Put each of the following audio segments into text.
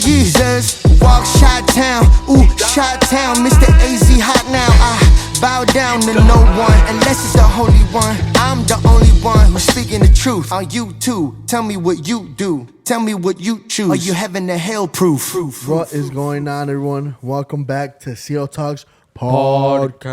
Jesus. Walk Chi-Town, ooh, Chi-Town. Mr. AZ hot now. I bow down to no one unless it's the Holy One. I'm the only one who's speaking the truth. Are you too? Tell me what you do. Tell me what you choose. Are you heaven to hell proof? What is going on, everyone? Welcome back to CO Talks Podcast.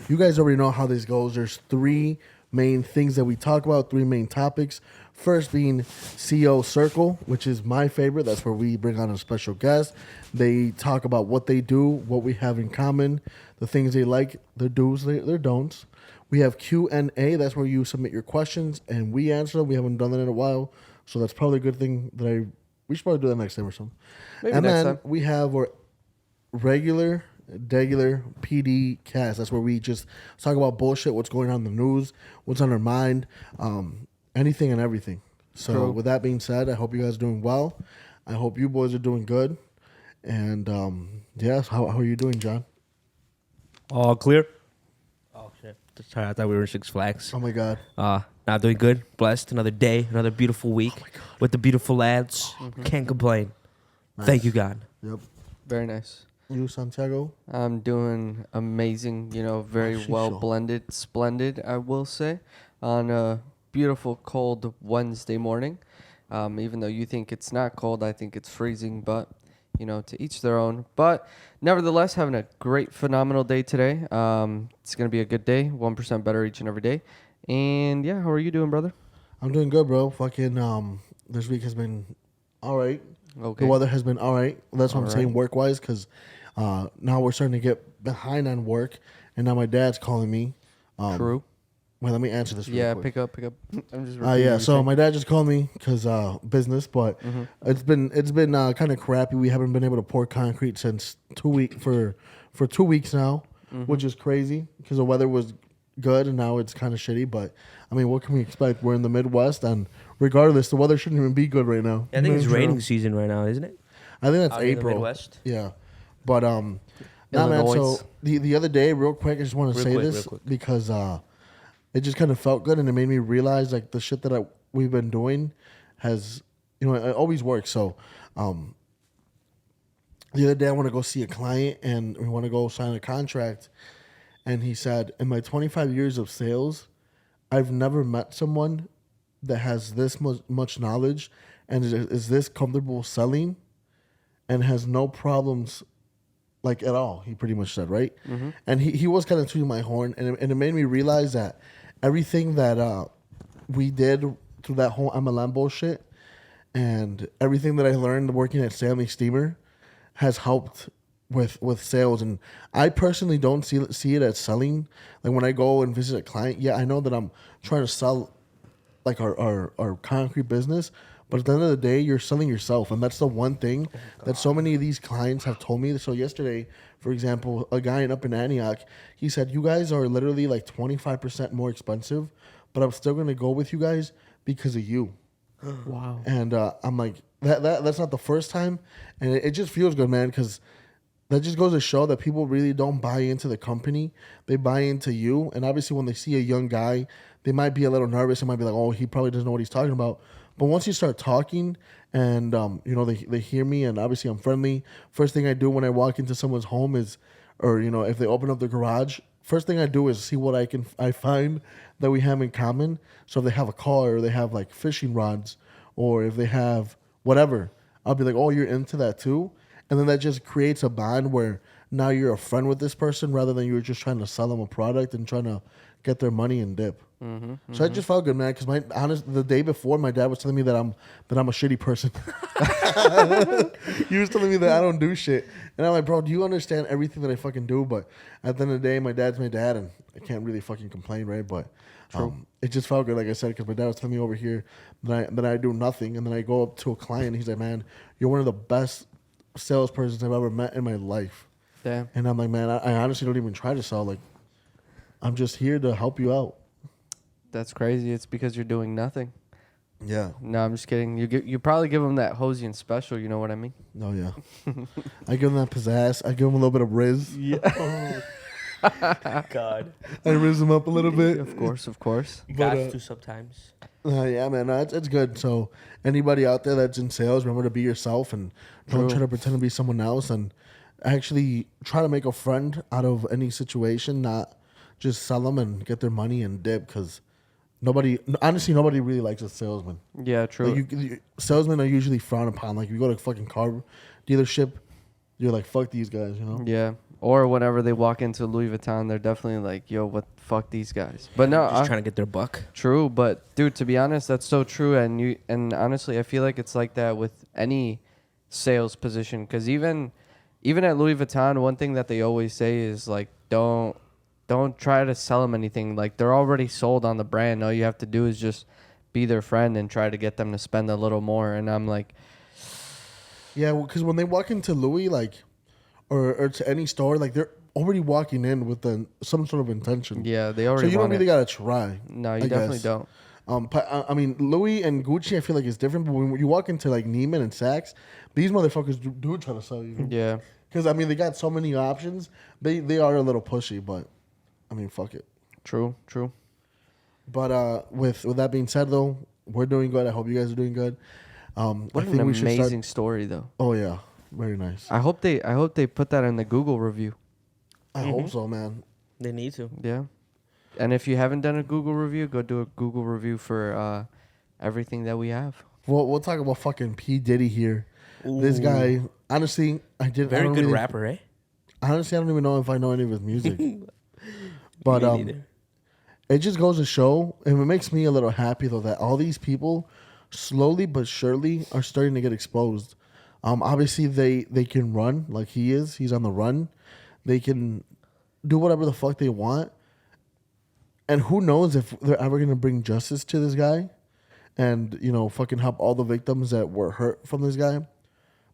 You guys already know how this goes. There's three main things that we talk about, three main topics. First being CO Circle, which is my favorite. That's where we bring on a special guest. They talk about what they do, what we have in common, the things they like, their do's, their don'ts. We have Q&A. That's where you submit your questions and we answer them. We haven't done that in a while, so that's probably a good thing that we should probably do that next time or something. Maybe and next then time. we have our regular PD cast. That's where we just talk about bullshit, what's going on in the news, what's on our mind, anything and everything. So True. with that being said, I hope you guys are doing well. I hope you boys are doing good. And yes, how are you doing, John? All clear. Oh shit! Sorry, I thought we were in Six Flags. Oh my God. Not doing good. Blessed. Another day, another beautiful week with the beautiful lads. Can't complain. Nice. Thank you, God. Yep. Very nice. You, Santiago? I'm doing amazing, very Sheesh. well blended, splendid, I will say, on a beautiful cold Wednesday morning. Even though you think it's not cold, I think it's freezing, but, to each their own. But nevertheless, having a great, phenomenal day today. It's going to be a good day, 1% better each and every day. And yeah, how are you doing, brother? I'm doing good, bro. Fucking, this week has been all right. Okay. The weather has been all right. That's what I'm All saying right. work-wise, because now we're starting to get behind on work, and now my dad's calling me. True. Wait, let me answer this real Yeah, quick. pick up. I'm just Yeah, so my dad just called me because business, but it's been kind of crappy. We haven't been able to pour concrete since 2 weeks for 2 weeks now, which is crazy because the weather was good and now it's kind of shitty. But I mean, what can we expect? We're in the Midwest, and regardless, the weather shouldn't even be good right now. I think it's You know? raining season right now, isn't it? I think that's Out in the April. Midwest? Yeah, but nah, man. Illinois. So the other day, real quick, I just want to say Real this quick. because it just kind of felt good, and it made me realize like the shit that we've been doing has, it always works. So the other day I want to go see a client, and we want to go sign a contract, and he said, in my 25 years of sales, I've never met someone that has this much knowledge and is this comfortable selling and has no problems like at all. He pretty much said, right? And he was kind of tooting my horn, and it made me realize that everything that we did through that whole MLM bullshit and everything that I learned working at Stanley Steamer has helped with sales. And I personally don't see it as selling. Like when I go and visit a client, yeah, I know that I'm trying to sell like our concrete business, but at the end of the day, you're selling yourself. And that's the one thing that so many of these clients have told me. So yesterday, for example, a guy up in Antioch, he said, you guys are literally like 25% more expensive, but I'm still going to go with you guys because of you. Wow. And I'm like, that's not the first time. And it just feels good, man, because that just goes to show that people really don't buy into the company. They buy into you. And obviously when they see a young guy, they might be a little nervous. They might be like, oh, he probably doesn't know what he's talking about. But once you start talking and, they hear me, and obviously I'm friendly. First thing I do when I walk into someone's home is, or, if they open up the garage, first thing I do is see what I find that we have in common. So if they have a car, or they have like fishing rods, or if they have whatever, I'll be like, oh, you're into that too? And then that just creates a bond where now you're a friend with this person rather than you were just trying to sell them a product and trying to get their money and dip. So I just felt good, man, because the day before, my dad was telling me that I'm a shitty person. He was telling me that I don't do shit, and I'm like, bro, do you understand everything that I fucking do? But at the end of the day, my dad's my dad, and I can't really fucking complain, right? But it just felt good, like I said, because my dad was telling me over here that I do nothing, and then I go up to a client, and he's like, man, you're one of the best salespersons I've ever met in my life. Damn. And I'm like, man, I honestly don't even try to sell. Like, I'm just here to help you out. That's crazy. It's because you're doing nothing. Yeah. No, I'm just kidding. You probably give them that Hosian special. You know what I mean? Oh, yeah. I give him that pizzazz. I give him a little bit of Riz. Yeah. God. I raise him up a little bit. Of course, of course. Got But, to sometimes. Yeah, man, it's good. So anybody out there that's in sales, remember to be yourself and don't True. try to pretend to be someone else, and actually try to make a friend out of any situation, not just sell them and get their money and dip. Because honestly, nobody really likes a salesman. Yeah, true. Like salesmen are usually frowned upon. Like if you go to a fucking car dealership, you're like, fuck these guys, you know? Yeah. Or whenever they walk into Louis Vuitton, they're definitely like, yo, what fuck these guys. But no, Just trying to get their buck. true, but dude, to be honest, that's so true, and honestly, I feel like it's like that with any sales position, because even at Louis Vuitton, one thing that they always say is like, don't try to sell them anything. Like they're already sold on the brand. All you have to do is just be their friend and try to get them to spend a little more. And I'm like, Yeah, because when they walk into Louis, like, or to any store, like they're already walking in with some sort of intention. yeah, they So already you don't want really it. gotta try. No, you I definitely guess. don't. But, I mean, Louis and Gucci, I feel like it's different. But when you walk into like Neiman and Saks, these motherfuckers do try to sell you. Yeah, Because I mean, they got so many options. They are a little pushy, but I mean, fuck it. true. But with that being said, though, we're doing good. I hope you guys are doing good. What I an think we should amazing start. story, though. Oh yeah, very nice. I hope they put that in the Google review. I hope so, man. They need to. Yeah. And if you haven't done a Google review, go do a Google review for everything that we have. We'll talk about fucking P Diddy here. This guy, honestly, I Very don't good really- rapper, eh? Honestly, I don't even know if I know any of his music. But Me neither. it just goes to show, and it makes me a little happy though, that all these people, slowly but surely, are starting to get exposed. Obviously they can run like he is. He's on the run. They can do whatever the fuck they want. And who knows if they're ever gonna bring justice to this guy, and fucking help all the victims that were hurt from this guy.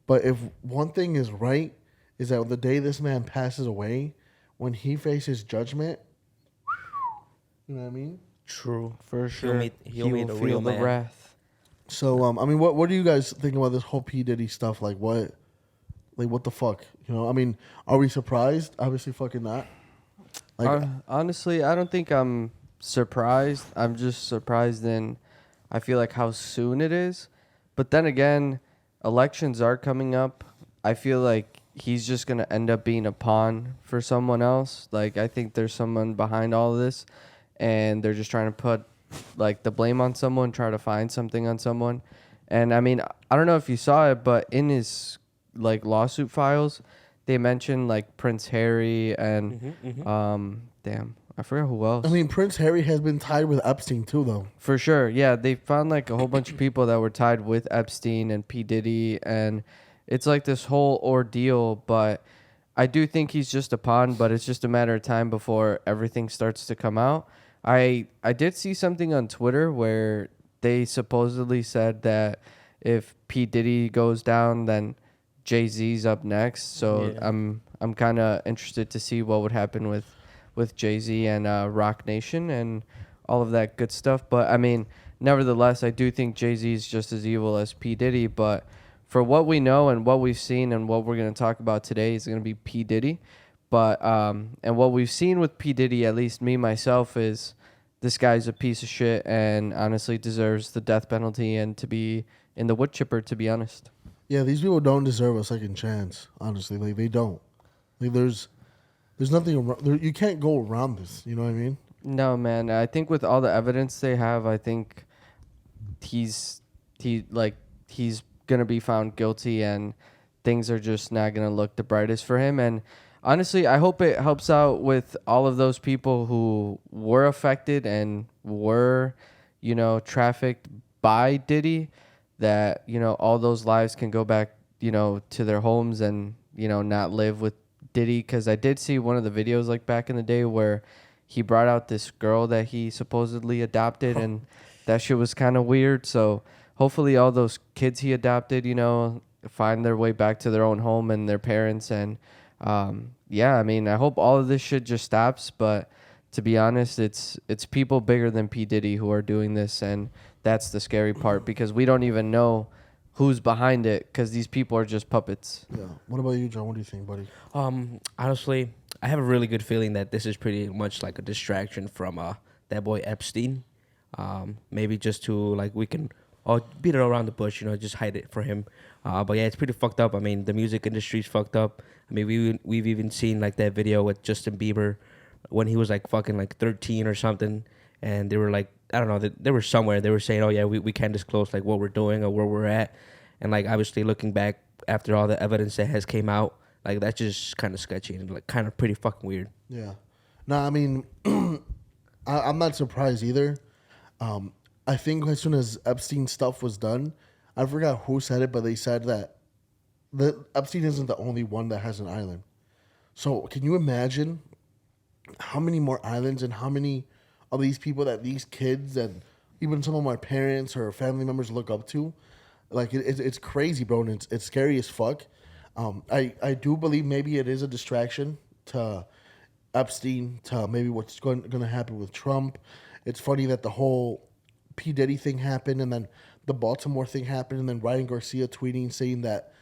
But if one thing is right, is that the day this man passes away, when he faces judgment, you know what I mean? True. For sure. He'll meet will a feel real the man. wrath. So I mean, what do you guys think about this whole P Diddy stuff? Like what the fuck? I mean, are we surprised? Obviously, fucking not. Like, Honestly, I don't think I'm surprised. I'm just surprised in, I feel like how soon it is. But then again, elections are coming up. I feel like he's just going to end up being a pawn for someone else. Like, I think there's someone behind all of this, and they're just trying to put, like, the blame on someone, try to find something on someone. And, I mean, I don't know if you saw it, but in his, like, lawsuit files, they mentioned, like, Prince Harry and, damn, I forgot who else. I mean, Prince Harry has been tied with Epstein too, though. For sure. Yeah, they found like a whole bunch of people that were tied with Epstein and P. Diddy, and it's like this whole ordeal, but I do think he's just a pawn, but it's just a matter of time before everything starts to come out. I did see something on Twitter where they supposedly said that if P. Diddy goes down, then Jay-Z's up next. So Yeah. I'm kind of interested to see what would happen with Jay-Z and Rock Nation and all of that good stuff. But, I mean, nevertheless, I do think Jay-Z is just as evil as P. Diddy. But for what we know and what we've seen and what we're going to talk about today is going to be P. Diddy. But and what we've seen with P. Diddy, at least me, myself, is this guy's a piece of shit and honestly deserves the death penalty and to be in the wood chipper, to be honest. Yeah, these people don't deserve a second chance. Honestly, like they don't. Like there's nothing around. You can't go around this. You know what I mean? No, man. I think with all the evidence they have, I think he's gonna be found guilty, and things are just not gonna look the brightest for him. And honestly, I hope it helps out with all of those people who were affected and were, trafficked by Diddy. That all those lives can go back, to their homes and not live with Diddy. Because I did see one of the videos like back in the day where he brought out this girl that he supposedly adopted, and that shit was kind of weird. So hopefully all those kids he adopted, find their way back to their own home and their parents. And yeah, I mean, I hope all of this shit just stops. But to be honest, it's people bigger than P. Diddy who are doing this, and that's the scary part because we don't even know who's behind it because these people are just puppets. Yeah. What about you, John? What do you think, buddy? Honestly, I have a really good feeling that this is pretty much like a distraction from that boy Epstein. Maybe just to like we can all beat it around the bush, just hide it for him. But yeah, it's pretty fucked up. I mean, the music industry's fucked up. I mean, we've even seen like that video with Justin Bieber when he was like fucking like 13 or something, and they were like, I don't know, they were somewhere. They were saying, oh yeah, we can't disclose like what we're doing or where we're at, and like obviously looking back after all the evidence that has came out, like that's just kind of sketchy and like kind of pretty fucking weird. Yeah. No, I mean, I'm not surprised either. I think as soon as Epstein stuff was done, I forgot who said it, but they said that Epstein isn't the only one that has an island. So can you imagine how many more islands and how many of these people that these kids and even some of my parents or family members look up to? Like it's crazy, bro, and it's scary as fuck. I do believe maybe it is a distraction to Epstein, to maybe what's going to happen with Trump. It's funny that the whole P. Diddy thing happened, and then the Baltimore thing happened, and then Ryan Garcia tweeting saying that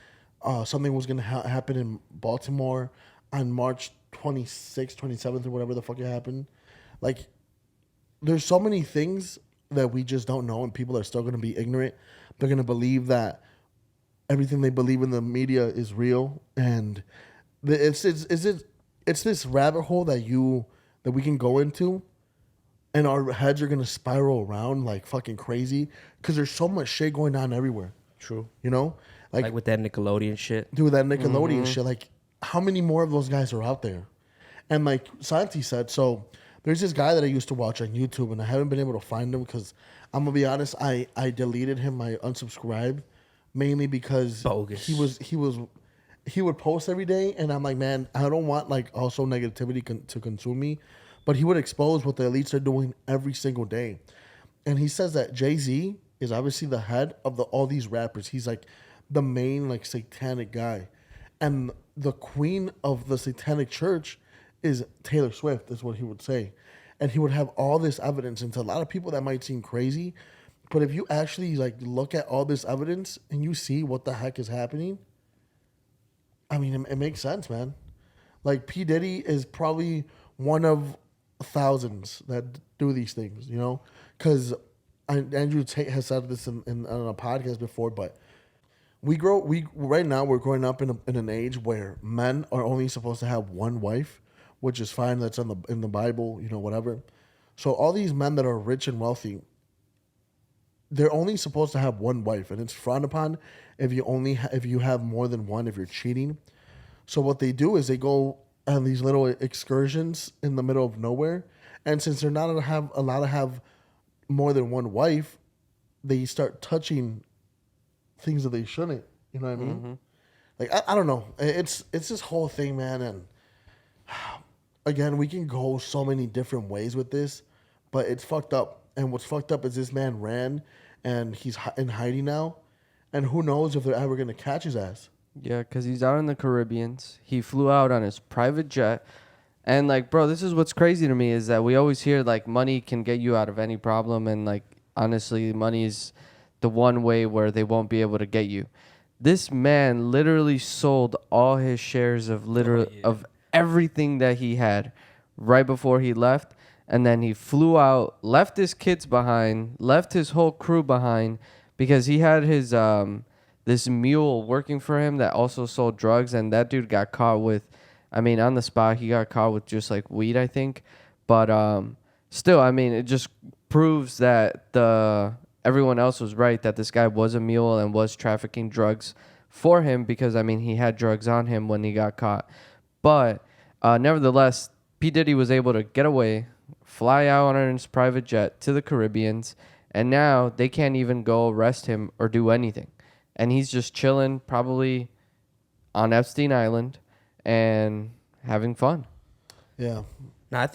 something was going to happen in Baltimore on March 26th, 27th, or whatever the fuck it happened. Like, there's so many things that we just don't know, and people are still going to be ignorant. They're going to believe that everything they believe in the media is real, and it's this rabbit hole that we can go into, and our heads are gonna spiral around like fucking crazy because there's so much shit going on everywhere. True. Like With that Nickelodeon shit. dude, that Nickelodeon shit. Like, how many more of those guys are out there? And like Santi said, so there's this guy that I used to watch on YouTube, and I haven't been able to find him because I'm gonna be honest, I deleted him, I unsubscribed mainly because Bogus. he would post every day, and I'm like, man, I don't want like also negativity to consume me, but he would expose what the elites are doing every single day, and he says that Jay-Z is obviously the head of all these rappers. He's like the main like satanic guy, and the queen of the satanic church is Taylor Swift, is what he would say, and he would have all this evidence. And to a lot of people that might seem crazy, but if you actually like look at all this evidence and you see what the heck is happening, I mean, it makes sense, man. Like, P. Diddy is probably one of thousands that do these things, Because Andrew Tate has said this on a podcast before, but right now we're growing up in an age where men are only supposed to have one wife, which is fine. That's in the Bible, whatever. So all these men that are rich and wealthy, they're only supposed to have one wife, and it's frowned upon if you have more than one, if you're cheating. So what they do is they go on these little excursions in the middle of nowhere, and since they're not allowed to have more than one wife, they start touching things that they shouldn't. You know what I mean? Mm-hmm. Like, I don't know. It's this whole thing, man, and again, we can go so many different ways with this, but it's fucked up. And what's fucked up is this man ran, and he's in hiding now, and who knows if they're ever gonna catch his ass. Yeah, because he's out in the Caribbean. He flew out on his private jet. And, like, bro, this is what's crazy to me is that we always hear, like, money can get you out of any problem. And, like, honestly, money is the one way where they won't be able to get you. This man literally sold all his shares of of everything that he had right before he left. And then he flew out, left his kids behind, left his whole crew behind because he had his this mule working for him that also sold drugs. And that dude got caught with, I mean, on the spot, he got caught with just like weed, I think. But still, I mean, it just proves that everyone else was right, that this guy was a mule and was trafficking drugs for him because, I mean, he had drugs on him when he got caught. But nevertheless, P. Diddy was able to get away, fly out on his private jet to the Caribbeans, and now they can't even go arrest him or do anything. And he's just chilling probably on Epstein Island and having fun. Yeah. No,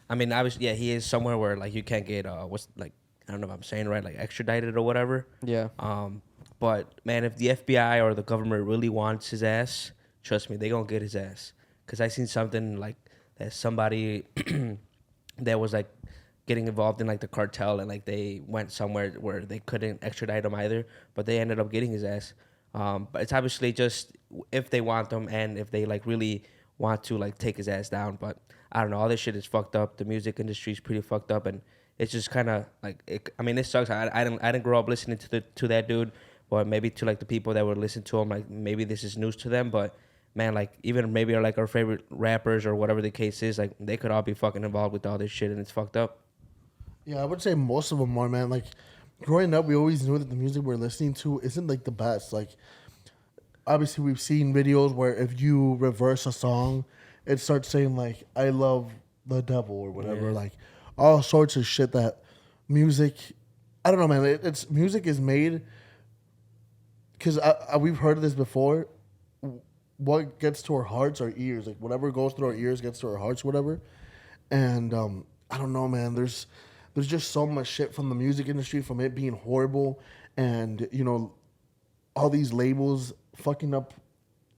I mean, obviously, yeah, he is somewhere where, like, you can't get, I don't know if I'm saying right, like, extradited or whatever. Yeah. But, man, if the FBI or the government really wants his ass, trust me, they gonna get his ass. Because I seen something, like, that somebody that was, like, getting involved in, like, the cartel, and, like, they went somewhere where they couldn't extradite him either, but they ended up getting his ass. But it's obviously just if they want them and if they, like, really want to like take his ass down. But I don't know. All this shit is fucked up. The music industry is pretty fucked up, and it's just kind of like I mean, it sucks. I didn't grow up listening to that dude, but maybe to like the people that would listen to him, like maybe this is news to them. But man, like even maybe like our favorite rappers or whatever the case is, like they could all be fucking involved with all this shit, and it's fucked up. Yeah, I would say most of them are, man. Like, growing up, we always knew that the music we're listening to isn't like the best. Like, obviously, we've seen videos where if you reverse a song, it starts saying like "I love the devil" or whatever. Yeah. Like, all sorts of shit that music. I don't know, man. It's music is made because we've heard of this before. What gets to our hearts, our ears, like whatever goes through our ears gets to our hearts, whatever. And I don't know, man. There's just so much shit from the music industry, from it being horrible, and all these labels fucking up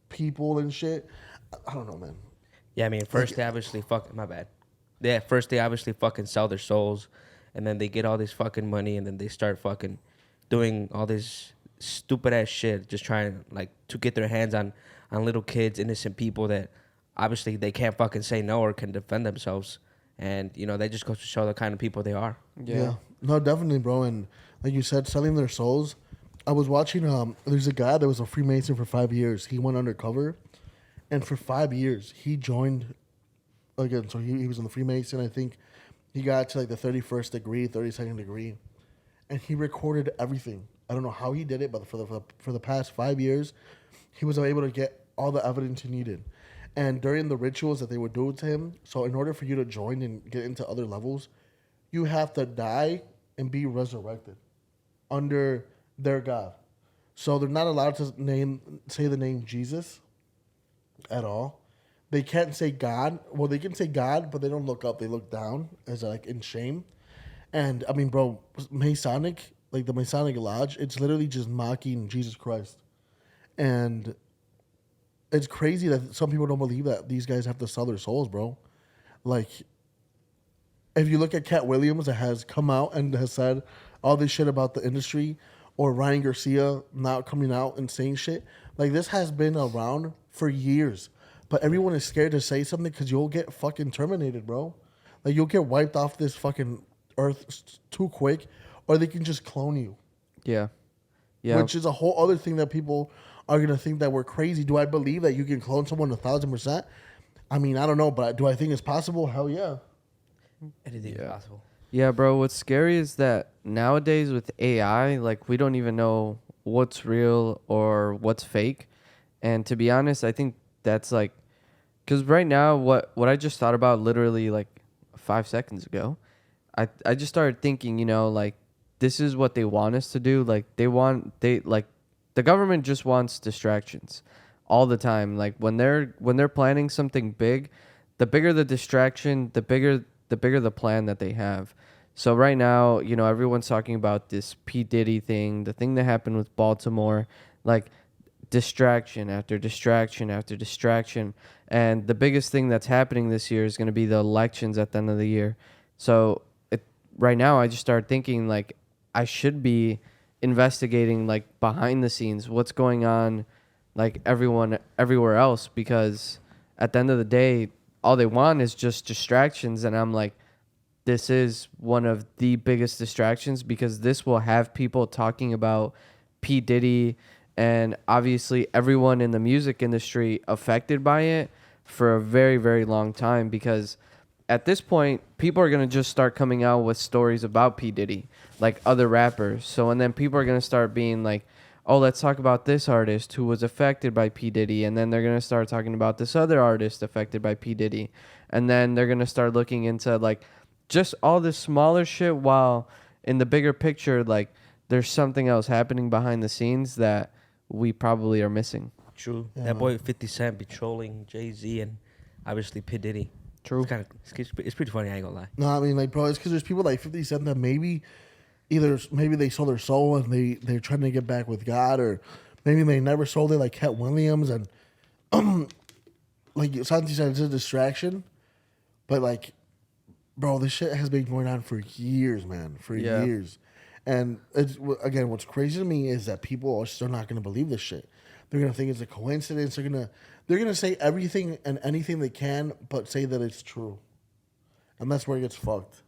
people and shit. I don't know, man. Yeah, I mean, first they obviously my bad. Yeah, first they obviously fucking sell their souls, and then they get all this fucking money, and then they start fucking doing all this stupid ass shit, just trying like to get their hands on little kids, innocent people that obviously they can't fucking say no or can defend themselves, and they just go to show the kind of people they are. Yeah. No, definitely, bro. And like you said, selling their souls. I was watching. There's a guy that was a Freemason for 5 years. He went undercover, and for 5 years he joined. Again, so he was in the Freemason. I think he got to like the 31st degree, 32nd degree, and he recorded everything. I don't know how he did it, but for the past 5 years, he was able to get all the evidence he needed. And during the rituals that they would do to him, so in order for you to join and get into other levels, you have to die and be resurrected under their God. So they're not allowed to say the name Jesus at all. They can't say God. Well, they can say God, but they don't look up. They look down as like in shame. And I mean, bro, Masonic, like the Masonic Lodge, it's literally just mocking Jesus Christ. And it's crazy that some people don't believe that these guys have to sell their souls, bro. Like, if you look at Cat Williams that has come out and has said all this shit about the industry, or Ryan Garcia now coming out and saying shit, like this has been around for years. But everyone is scared to say something because you'll get fucking terminated, bro. Like, you'll get wiped off this fucking earth too quick, or they can just clone you. Yeah. Yeah. Which is a whole other thing that people are going to think that we're crazy. Do I believe that you can clone someone 1,000%? I mean, I don't know, but do I think it's possible? Hell yeah. Anything is possible. Yeah, bro. What's scary is that nowadays with AI, like we don't even know what's real or what's fake. And to be honest, I think that's like, because right now, what I just thought about literally like 5 seconds ago, I just started thinking, like this is what they want us to do. Like the government just wants distractions all the time. Like when they're planning something big, the bigger the distraction, the bigger the plan that they have. So right now, everyone's talking about this P. Diddy thing, the thing that happened with Baltimore, like distraction after distraction after distraction. And the biggest thing that's happening this year is going to be the elections at the end of the year. So right now, I just started thinking, like, I should be investigating, like, behind the scenes, what's going on, like, everywhere else, because at the end of the day, all they want is just distractions. And I'm like, this is one of the biggest distractions, because this will have people talking about P. Diddy and obviously everyone in the music industry affected by it for a very, very long time, because at this point, people are going to just start coming out with stories about P. Diddy, like other rappers. So, and then people are going to start being like, oh, let's talk about this artist who was affected by P. Diddy. And then they're going to start talking about this other artist affected by P. Diddy. And then they're going to start looking into like just all this smaller shit, while in the bigger picture, like there's something else happening behind the scenes that we probably are missing. True. Yeah, That boy 50 Cent be trolling Jay-Z and obviously P. Diddy. True. It's pretty funny, I ain't gonna lie. No, I mean, like, bro, it's because there's people like 50 Cent that maybe they sold their soul and they're trying to get back with God, or maybe they never sold it, like Cat Williams. And like Santi said, it's a distraction. But like, bro, this shit has been going on for years, man, years. And it's, again, what's crazy to me is that people are still not going to believe this shit. They're gonna think it's a coincidence. They're gonna say everything and anything they can, but say that it's true, and that's where it gets fucked.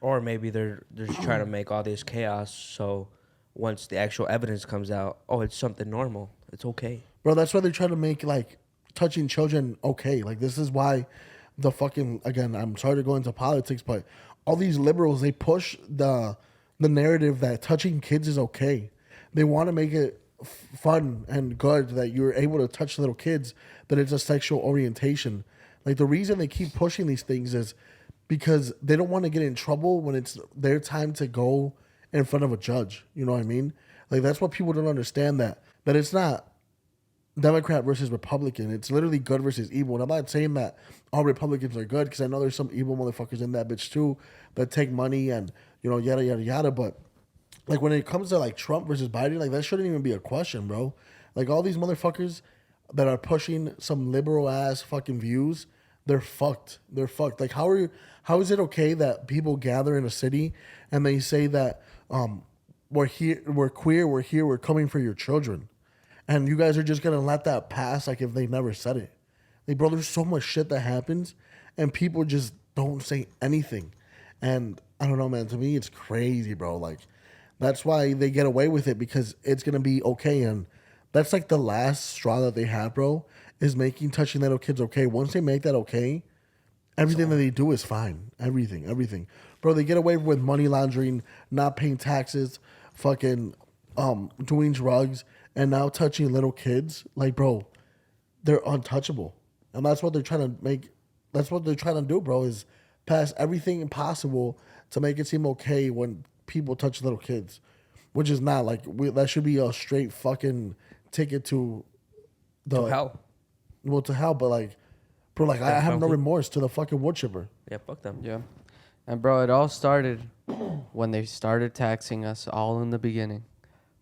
Or maybe they're just trying to make all this chaos so once the actual evidence comes out, oh, it's something normal. It's okay. Bro, that's why they're trying to make like touching children okay. Like this is why the fucking again, I'm sorry to go into politics, but all these liberals they push the narrative that touching kids is okay. They want to make it fun and good that you're able to touch little kids, that it's a sexual orientation. Like the reason they keep pushing these things is because they don't want to get in trouble when it's their time to go in front of a judge. You know what I mean? Like that's what people don't understand, that it's not Democrat versus Republican. It's literally good versus evil. And I'm not saying that all Republicans are good, because I know there's some evil motherfuckers in that bitch too that take money and, you know, yada, yada, yada. But like when it comes to like Trump versus Biden, like that shouldn't even be a question, bro. Like all these motherfuckers that are pushing some liberal ass fucking views, they're fucked. They're fucked. Like how is it okay that people gather in a city and they say that we're here, we're queer, we're here, we're coming for your children, and you guys are just gonna let that pass like if they never said it? Like, bro, there's so much shit that happens and people just don't say anything. And I don't know, man, to me it's crazy, bro. Like that's why they get away with it, because it's gonna be okay. And that's like the last straw that they have, bro, is making touching little kids okay. Once they make that okay, everything that they do is fine. Everything. Bro, they get away with money laundering, not paying taxes, fucking doing drugs, and now touching little kids. Like, bro, they're untouchable. And that's what they're trying to make. That's what they're trying to do, bro, is pass everything possible to make it seem okay when people touch little kids. Which is not like, that should be a straight fucking ticket to hell. Well, to hell, but like, bro, like I have no remorse to the fucking wood chipper. Yeah, fuck them. Yeah. And bro, it all started when they started taxing us all in the beginning.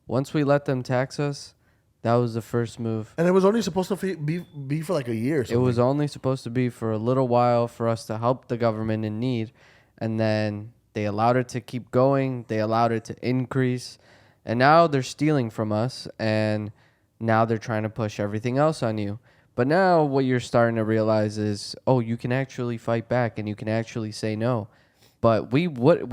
Once we let them tax us, that was the first move. And it was only supposed to be for like a year or something. It was only supposed to be for a little while for us to help the government in need. And then they allowed it to keep going. They allowed it to increase. And now they're stealing from us. And now they're trying to push everything else on you. But now what you're starting to realize is, oh, you can actually fight back and you can actually say no. But we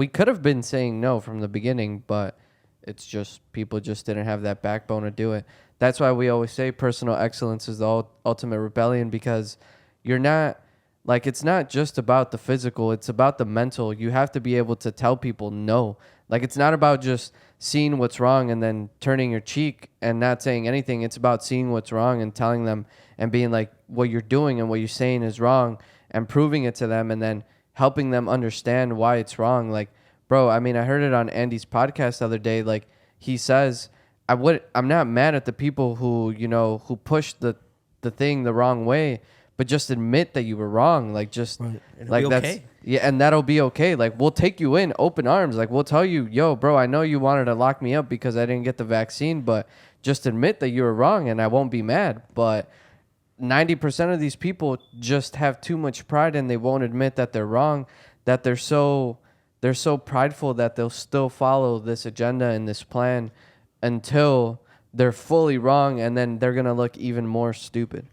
could have been saying no from the beginning, but it's just people just didn't have that backbone to do it. That's why we always say personal excellence is the ultimate rebellion, because you're not, like, it's not just about the physical, it's about the mental. You have to be able to tell people no. Like, it's not about just seeing what's wrong and then turning your cheek and not saying anything. It's about seeing what's wrong and telling them and being like, what you're doing and what you're saying is wrong, and proving it to them and then helping them understand why it's wrong. Like, bro, I mean, I heard it on Andy's podcast the other day. Like, he says, I'm not mad at the people who, you know, who pushed the thing the wrong way, but just admit that you were wrong. Like, just right. like that's okay. Yeah, and that'll be okay. Like, we'll take you in open arms. Like, we'll tell you, yo, bro, I know you wanted to lock me up because I didn't get the vaccine, but just admit that you were wrong and I won't be mad. But 90% of these people just have too much pride and they won't admit that they're wrong, that they're so prideful that they'll still follow this agenda and this plan until they're fully wrong, and then they're going to look even more stupid.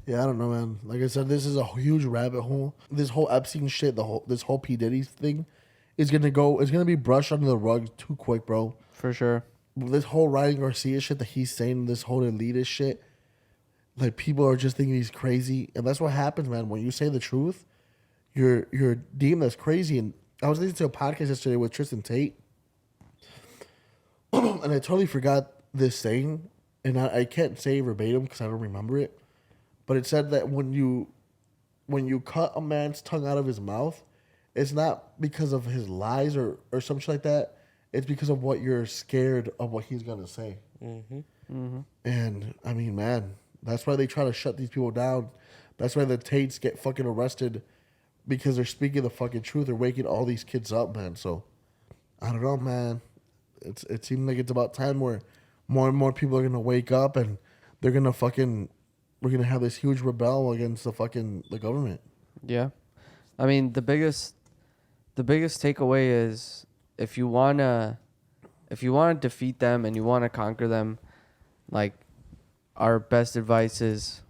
Yeah, I don't know, man. Like I said, this is a huge rabbit hole. This whole Epstein shit, this whole P. Diddy thing it's going to be brushed under the rug too quick, bro. For sure. This whole Ryan Garcia shit that he's saying, this whole elitist shit, like, people are just thinking he's crazy. And that's what happens, man. When you say the truth, you're deemed as crazy. And I was listening to a podcast yesterday with Tristan Tate, and I totally forgot this saying, and I can't say it verbatim because I don't remember it, but it said that when you cut a man's tongue out of his mouth, it's not because of his lies or some shit like that. It's because of what you're scared of what he's gonna say. Mm-hmm. Mm-hmm. And I mean, man, that's why they try to shut these people down. That's why the Tates get fucking arrested, because they're speaking the fucking truth. They're waking all these kids up, man. So I don't know, man. It seems like it's about time where more and more people are gonna wake up and we're gonna have this huge rebel against the government. Yeah, I mean, the biggest takeaway is if you wanna defeat them and you wanna conquer them, like, our best advice is,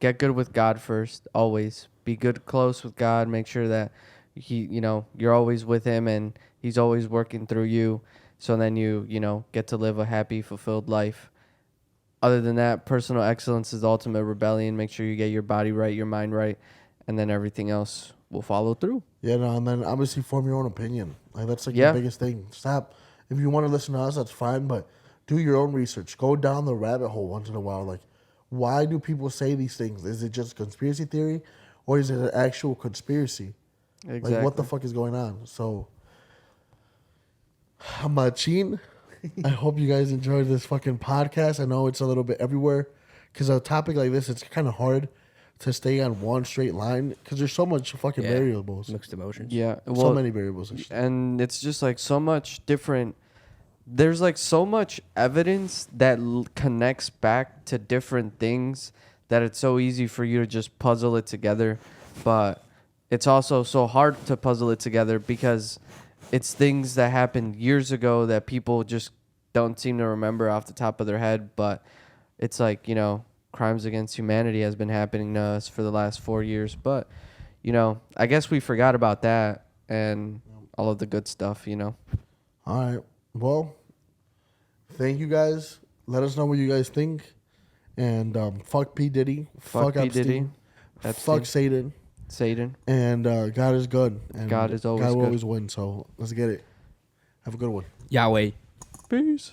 get good with God first. Always be good, close with God. Make sure that you're always with Him and He's always working through you. So then you get to live a happy, fulfilled life. Other than that, personal excellence is the ultimate rebellion. Make sure you get your body right, your mind right, and then everything else will follow through. Yeah, no, and then obviously form your own opinion. Like that's like Yeah. the biggest thing. Stop. If you want to listen to us, that's fine, but do your own research. Go down the rabbit hole once in a while. Like, why do people say these things? Is it just conspiracy theory, or is it an actual conspiracy? Exactly. Like, what the fuck is going on? So, Machine, I hope you guys enjoyed this fucking podcast. I know it's a little bit everywhere because a topic like this, it's kind of hard to stay on one straight line because there's so much fucking Yeah. variables. Mixed emotions. Yeah. Well, So many variables. and it's just like so much different. There's like so much evidence that connects back to different things that it's so easy for you to just puzzle it together. But it's also so hard to puzzle it together because it's things that happened years ago that people just don't seem to remember off the top of their head. But it's like, crimes against humanity has been happening to us for the last 4 years. But, I guess we forgot about that and all of the good stuff, All right. Well, thank you guys. Let us know what you guys think. And fuck P. Diddy. Fuck P. Epstein. Diddy. Epstein. Fuck Satan. Satan. And God is good. And God is always God will good. always win. So let's get it. Have a good one. Yahweh. Peace.